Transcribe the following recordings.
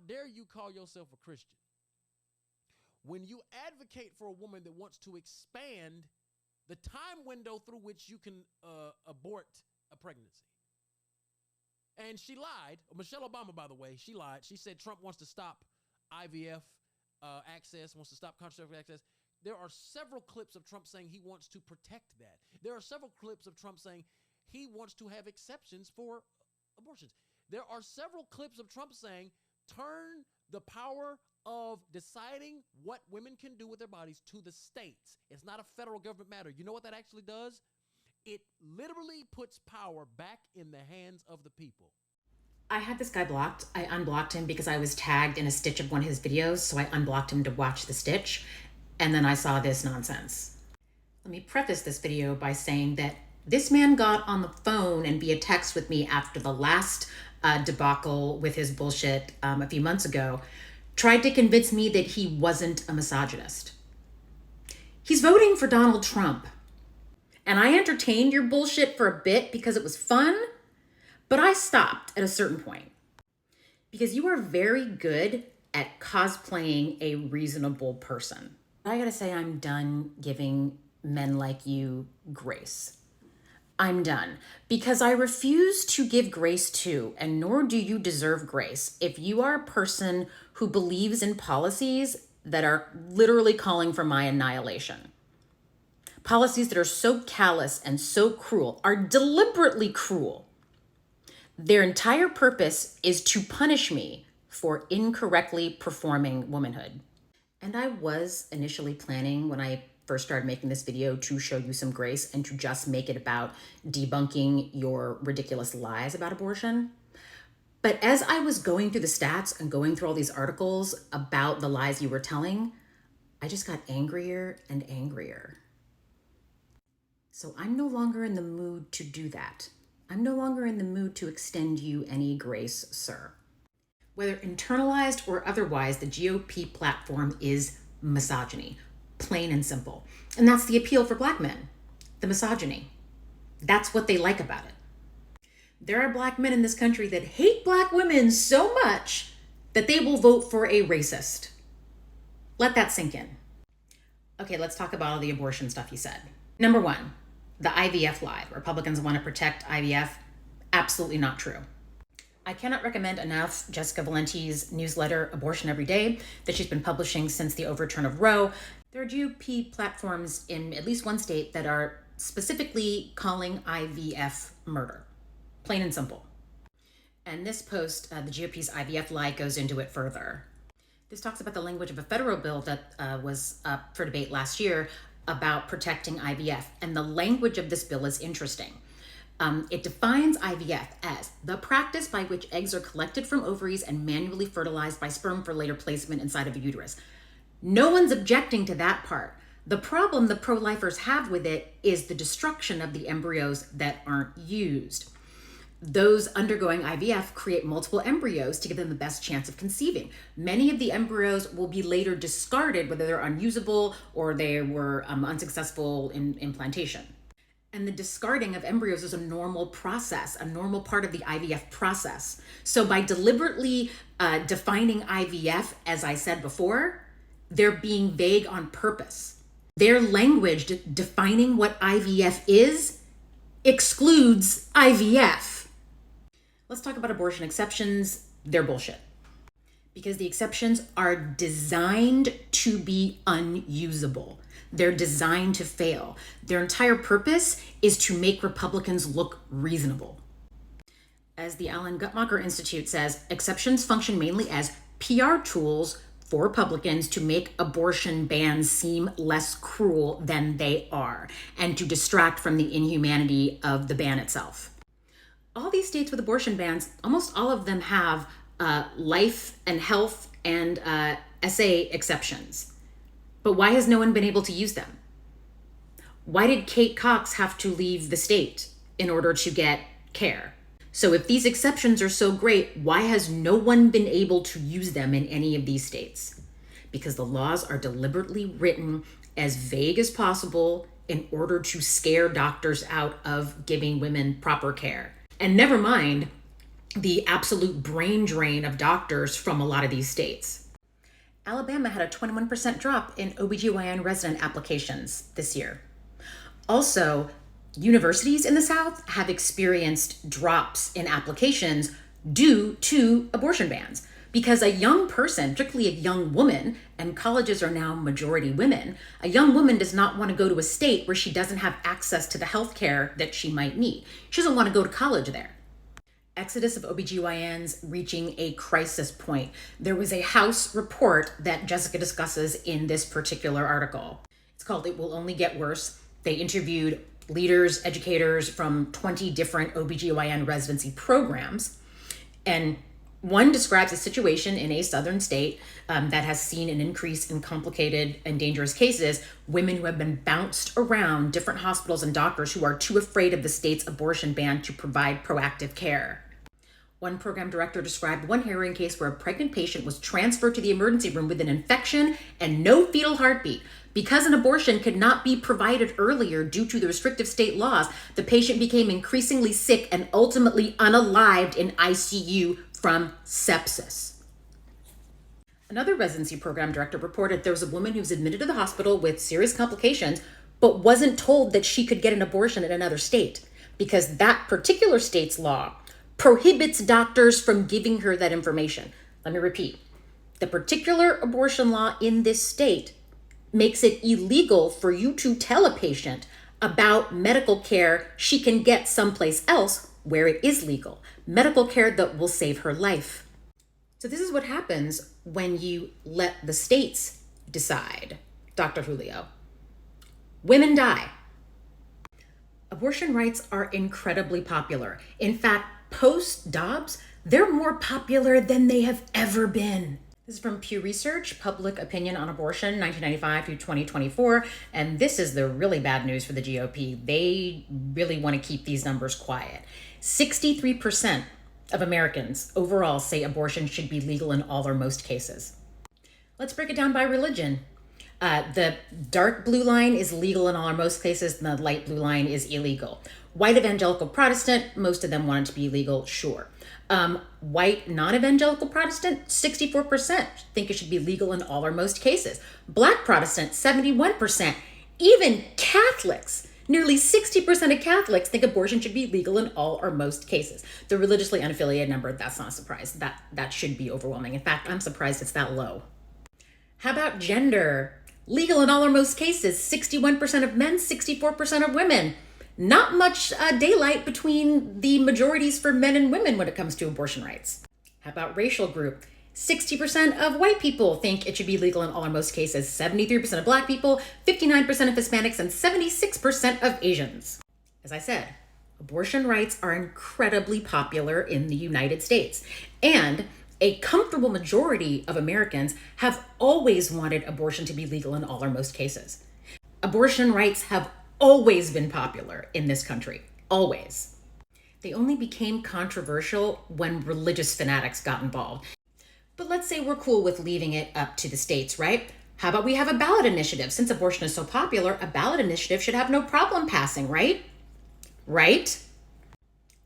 dare you call yourself a Christian when you advocate for a woman that wants to expand the time window through which you can abort a pregnancy? And she lied. Michelle Obama, by the way, she lied. She said Trump wants to stop IVF access, wants to stop contraceptive access. There are several clips of Trump saying he wants to protect that. There are several clips of Trump saying he wants to have exceptions for abortions. There are several clips of Trump saying turn the power of deciding what women can do with their bodies to the states. It's not a federal government matter. You know what that actually does? It literally puts power back in the hands of the people. I had this guy blocked. I unblocked him because I was tagged in a stitch of one of his videos, so I unblocked him to watch the stitch, and then I saw this nonsense. Let me preface this video by saying that this man got on the phone and via text with me after the last debacle with his bullshit a few months ago, tried to convince me that he wasn't a misogynist. He's voting for Donald Trump. And I entertained your bullshit for a bit because it was fun, but I stopped at a certain point. Because you are very good at cosplaying a reasonable person. I gotta say, I'm done giving men like you grace. I'm done, because I refuse to give grace to, and nor do you deserve grace, if you are a person who believes in policies that are literally calling for my annihilation. Policies that are so callous and so cruel, are deliberately cruel. Their entire purpose is to punish me for incorrectly performing womanhood. And I was initially planning, when I first started making this video, to show you some grace and to just make it about debunking your ridiculous lies about abortion. But as I was going through the stats and going through all these articles about the lies you were telling, I just got angrier and angrier. So I'm no longer in the mood to do that. I'm no longer in the mood to extend you any grace, sir. Whether internalized or otherwise, the GOP platform is misogyny. Plain and simple. And that's the appeal for Black men, the misogyny. That's what they like about it. There are Black men in this country that hate Black women so much that they will vote for a racist. Let that sink in. Okay, let's talk about all the abortion stuff you said. Number one, the IVF lie. Republicans want to protect IVF. Absolutely not true. I cannot recommend enough Jessica Valenti's newsletter, Abortion Every Day, that she's been publishing since the overturn of Roe. There are GOP platforms in at least one state that are specifically calling IVF murder. Plain and simple. And this post, the GOP's IVF lie, goes into it further. This talks about the language of a federal bill that was up for debate last year about protecting IVF. And the language of this bill is interesting. It defines IVF as the practice by which eggs are collected from ovaries and manually fertilized by sperm for later placement inside of a uterus. No one's objecting to that part. The problem the pro-lifers have with it is the destruction of the embryos that aren't used. Those undergoing IVF create multiple embryos to give them the best chance of conceiving. Many of the embryos will be later discarded, whether they're unusable or they were unsuccessful in implantation. And the discarding of embryos is a normal process, a normal part of the IVF process. So by deliberately defining IVF, as I said before, they're being vague on purpose. Their language defining what IVF is excludes IVF. Let's talk about abortion exceptions. They're bullshit. Because the exceptions are designed to be unusable. They're designed to fail. Their entire purpose is to make Republicans look reasonable. As the Alan Guttmacher Institute says, exceptions function mainly as PR tools for Republicans to make abortion bans seem less cruel than they are and to distract from the inhumanity of the ban itself. All these states with abortion bans, almost all of them have life and health and SA exceptions. But why has no one been able to use them? Why did Kate Cox have to leave the state in order to get care? So if these exceptions are so great, why has no one been able to use them in any of these states? Because the laws are deliberately written as vague as possible in order to scare doctors out of giving women proper care. And never mind the absolute brain drain of doctors from a lot of these states. Alabama had a 21% drop in OBGYN resident applications this year. Also, universities in the South have experienced drops in applications due to abortion bans. Because a young person, particularly a young woman, and colleges are now majority women, a young woman does not want to go to a state where she doesn't have access to the health care that she might need. She doesn't want to go to college there. Exodus of OBGYNs reaching a crisis point. There was a House report that Jessica discusses in this particular article. It's called It Will Only Get Worse. They interviewed leaders, educators from 20 different OBGYN residency programs. And one describes a situation in a southern state that has seen an increase in complicated and dangerous cases, women who have been bounced around different hospitals and doctors who are too afraid of the state's abortion ban to provide proactive care. One program director described one harrowing case where a pregnant patient was transferred to the emergency room with an infection and no fetal heartbeat. Because an abortion could not be provided earlier due to the restrictive state laws, the patient became increasingly sick and ultimately unalived in ICU from sepsis. Another residency program director reported there was a woman who was admitted to the hospital with serious complications, but wasn't told that she could get an abortion in another state because that particular state's law prohibits doctors from giving her that information. Let me repeat. The particular abortion law in this state makes it illegal for you to tell a patient about medical care she can get someplace else where it is legal. Medical care that will save her life. So this is what happens when you let the states decide, Dr. Julio. Women die. Abortion rights are incredibly popular. In fact, post-Dobbs, they're more popular than they have ever been. This is from Pew Research, Public Opinion on Abortion, 1995 through 2024. And this is the really bad news for the GOP. They really want to keep these numbers quiet. 63% of Americans overall say abortion should be legal in all or most cases. Let's break it down by religion. The dark blue line is legal in all or most cases, and the light blue line is illegal. White evangelical Protestant, most of them want it to be legal, sure. White non-evangelical Protestant, 64% think it should be legal in all or most cases. Black Protestant, 71%. Even Catholics, nearly 60% of Catholics think abortion should be legal in all or most cases. The religiously unaffiliated number, that's not a surprise. That should be overwhelming. In fact, I'm surprised it's that low. How about gender? Legal in all or most cases, 61% of men, 64% of women. Not much daylight between the majorities for men and women when it comes to abortion rights. How about racial group? 60% of white people think it should be legal in all or most cases, 73% of black people, 59% of Hispanics, and 76% of Asians. As I said, abortion rights are incredibly popular in the United States, and a comfortable majority of Americans have always wanted abortion to be legal in all or most cases. Abortion rights have always been popular in this country, always. They only became controversial when religious fanatics got involved. But let's say we're cool with leaving it up to the states, right? How about we have a ballot initiative? Since abortion is so popular, a ballot initiative should have no problem passing, right? Right?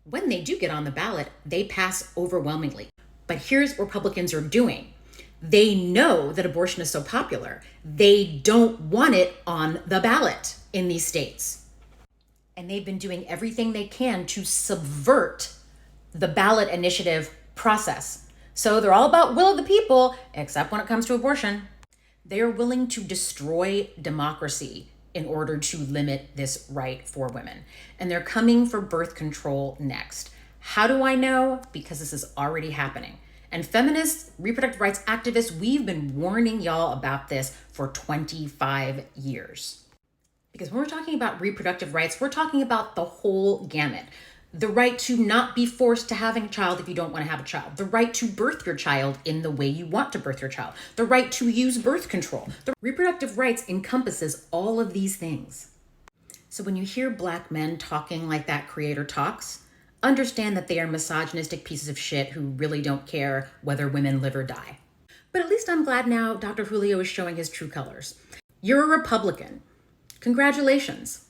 When they do get on the ballot, they pass overwhelmingly. But here's what Republicans are doing. They know that abortion is so popular. They don't want it on the ballot in these states. And they've been doing everything they can to subvert the ballot initiative process. So they're all about will of the people, except when it comes to abortion. They are willing to destroy democracy in order to limit this right for women. And they're coming for birth control next. How do I know? Because this is already happening. And feminists, reproductive rights activists, we've been warning y'all about this for 25 years. Because when we're talking about reproductive rights, we're talking about the whole gamut. The right to not be forced to having a child if you don't want to have a child. The right to birth your child in the way you want to birth your child. The right to use birth control. The reproductive rights encompasses all of these things. So when you hear Black men talking like that creator talks, understand that they are misogynistic pieces of shit who really don't care whether women live or die. But at least I'm glad now Dr. Julio is showing his true colors. You're a Republican. Congratulations.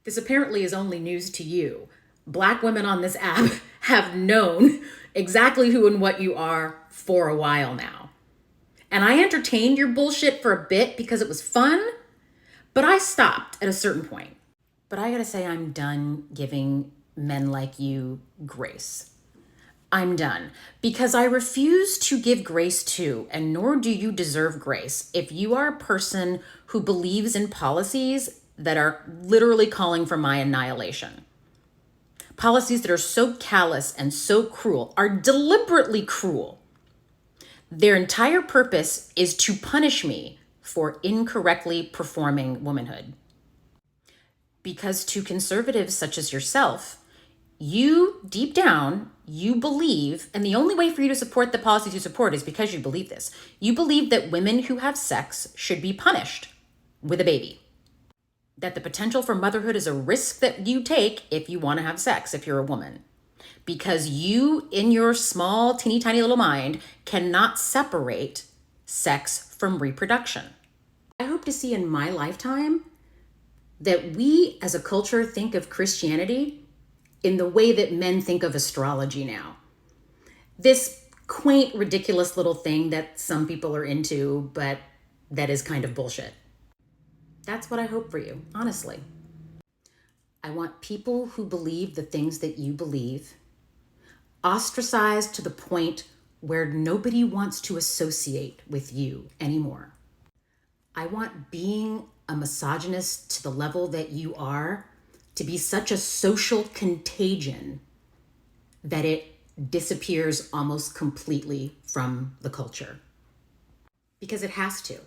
This apparently is only news to you. Black women on this app have known exactly who and what you are for a while now. And I entertained your bullshit for a bit because it was fun, but I stopped at a certain point. But I gotta say, I'm done giving men like you grace. I'm done, because I refuse to give grace to, and nor do you deserve grace, if you are a person who believes in policies that are literally calling for my annihilation. Policies that are so callous and so cruel, are deliberately cruel. Their entire purpose is to punish me for incorrectly performing womanhood. Because to conservatives such as yourself, you, deep down, you believe, and the only way for you to support the policies you support is because you believe this. You believe that women who have sex should be punished with a baby. That the potential for motherhood is a risk that you take if you want to have sex, if you're a woman. Because you, in your small, teeny tiny little mind, cannot separate sex from reproduction. I hope to see in my lifetime that we as a culture think of Christianity in the way that men think of astrology now. This quaint, ridiculous little thing that some people are into, but that is kind of bullshit. That's what I hope for you, honestly. I want people who believe the things that you believe ostracized to the point where nobody wants to associate with you anymore. I want being a misogynist to the level that you are to be such a social contagion that it disappears almost completely from the culture. Because it has to.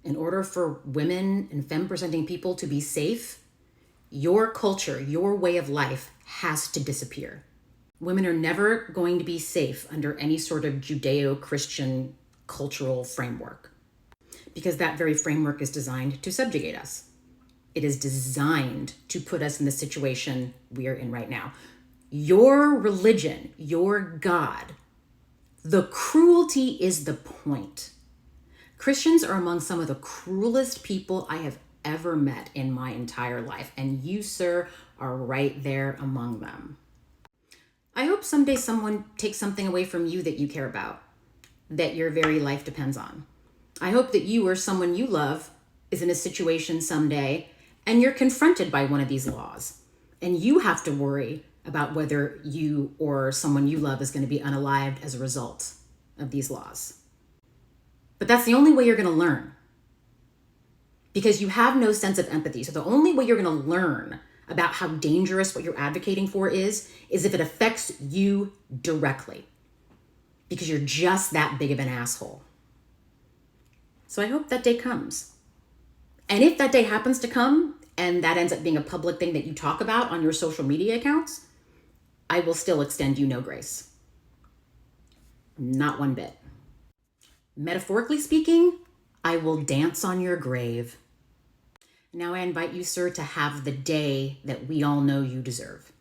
In order for women and femme-presenting people to be safe, your culture, your way of life has to disappear. Women are never going to be safe under any sort of Judeo-Christian cultural framework, because that very framework is designed to subjugate us. It is designed to put us in the situation we are in right now. Your religion, your God, the cruelty is the point. Christians are among some of the cruelest people I have ever met in my entire life, and you, sir, are right there among them. I hope someday someone takes something away from you that you care about, that your very life depends on. I hope that you or someone you love is in a situation someday and you're confronted by one of these laws, and you have to worry about whether you or someone you love is going to be unalived as a result of these laws. But that's the only way you're going to learn, because you have no sense of empathy. So the only way you're going to learn about how dangerous what you're advocating for is if it affects you directly, because you're just that big of an asshole. So I hope that day comes. And if that day happens to come and that ends up being a public thing that you talk about on your social media accounts, I will still extend you no grace. Not one bit. Metaphorically speaking, I will dance on your grave. Now I invite you, sir, to have the day that we all know you deserve.